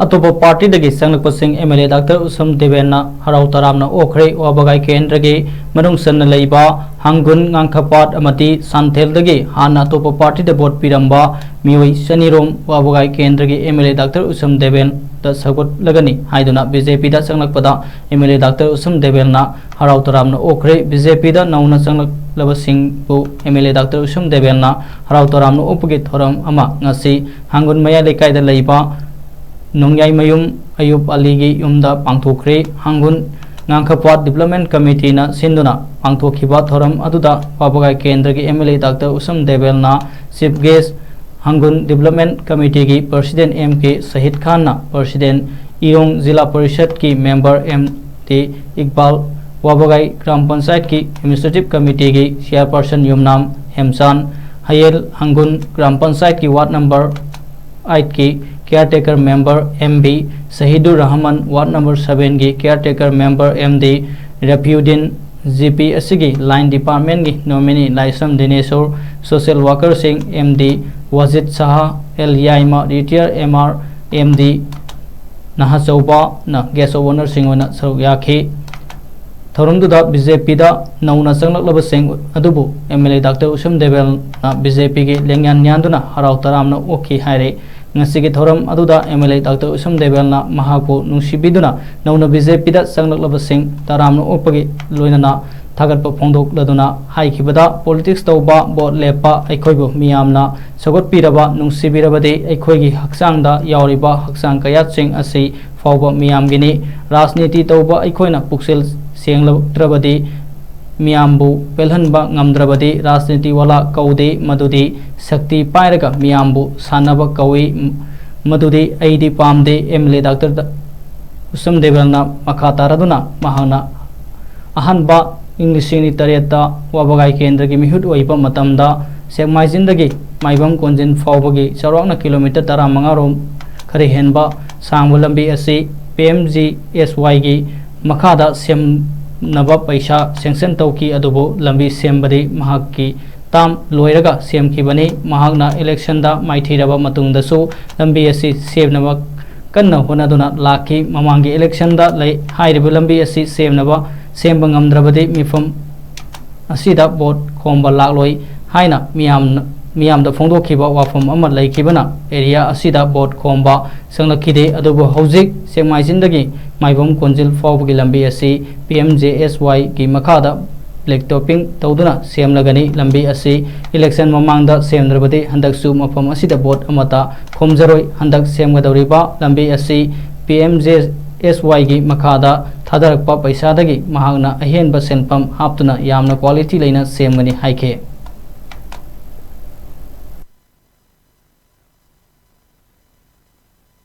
अतोप party दगी संगलपसिंग MLA doctor उसम देवेना हराव तरामना ओखरे वाबगाई केंद्र के मनुंग सन लैबा हांगुन गांखपाट अमति सांथेल दगी हाना अतोप पार्टी दे वोट पिरंबा मियोई शनिरोम वाबगाई केंद्र के एमएलए डॉक्टर उसम देवेन द सगोट लगनी हाइदुना बीजेपी दा संगलपदा एमएलए डॉक्टर उसम देवेना हराव तरामना ओखरे बीजेपी दा नौना संगलबसिंग बु एमएलए डॉक्टर उसम देवेना हराव तरामना उपगे थोरम अमा ngasi हांगुन मया लेकाय दा लैबा नोंयाई मयुम अयुब अलीगी युमदा पांथोखरे हांगुन गांखपाट डेवलपमेंट कमिटी ना सिंधुना पांथोखिबा थोरम अदुदा वाबगाई केंद्र के एमएलए डॉक्टर उसम देवेलना चीफ गेस्ट हांगुन डेवलपमेंट कमिटी की president M K Shahid Khan ना प्रेसिडेंट इरोंग जिला परिषद की मेंबर एम टी इकबाल वाबगाई ग्राम पंचायत की एडमिनिस्ट्रेटिव कमिटी की चेयरपर्सन युमनाम हेमचान हयेल हांगुन ग्राम पंचायत की वार्ड नंबर 8 की caretaker member MB शहीदुर Rahman ward number 7 की caretaker member MD Rafiuddin GP असिगी लाइन डिपार्टमेंट की nominee Laisom Dineshwar social worker Singh MD Wajid Shah L याइमा रिटायर एमआर एमडी नहाचौबा न गेस्ट ओनर सिंह सरुक याखी थौरंगदुदा बीजेपी दा नौना संगलबसिंग अदुबु एमएलए डॉक्टर उसम देवेल बीजेपी की लेंयान न्यानदुना हराव तरामना ओखी हायरे ngasi thoram aduda MLA Dr. Usam Develna mahapu nungsibiduna nauna BJP da sanglabasing taramna opagi loinana thagatpa phongdok laduna haikibada politics tawba bot lepa aikhoibu miyamna sagot piraba nungsibirabade aikhoigi haksangda yauriba haksang kayatsing asi fawba miyamgini rajniti tawba aikhoina puksel senglabtrabadi मियामबु पेलहनबा ngamdrabadi राजनीति वाला कौदे मदुदी शक्ति पायरगा मियामबु सानबा कौई मदुदी ऐदी पामदे MLA doctor Usam देवेलना मखा तारदुना महाना अहनबा इंग्लिशिनी तरेता वाबगाई केंद्र की मिहुट वइबा मतमदा सेगमाइजिनदगी Maibam कोंजिन फावबगी चौराकना kilometre 15 रोम खरे हेनबा सांगबा लंबी असि PMGSY की मखादा सेम नबा पैसा सेंक्शन तौकी अदुबो लंबी सेमबदी महाक की ताम लोयरगा सेम की बनी महाकना इलेक्शन दा माइथीरबा मतुंगदसु लंबी असि सेमनबा कन्ना होनादुना लाखी ममांगी इलेक्शन दा लै हाइरिबा लंबी असि सेमनबा सेमबा ngamdrabadi मिफम असिदा वोट खोमबा लाक्लोय हाइना मियामदा फोंदोखिबा वाफम अमा लैखिबना एरिया असिदा वोट खोमबा संगलखिदे अदुबो हौजिक सेमाइजिनदगी माइबम कोंजिल फावबगी लंबी असि PMJSY की मखादा ब्लैक टॉपिंग तौदुना सेमलगनी लंबी असि इलेक्शन ममांगदा सेमद्रबदी हंदकसु मफम असिदा वोट अमता खोमजरोय हंदक सेमगदौरिबा लंबी असि PMJSY की मखादा थादरकपा पैसादगी महागना अहेनबा सेनफम हापतुना यामना क्वालिटी लेना सेमगनी हाइखे।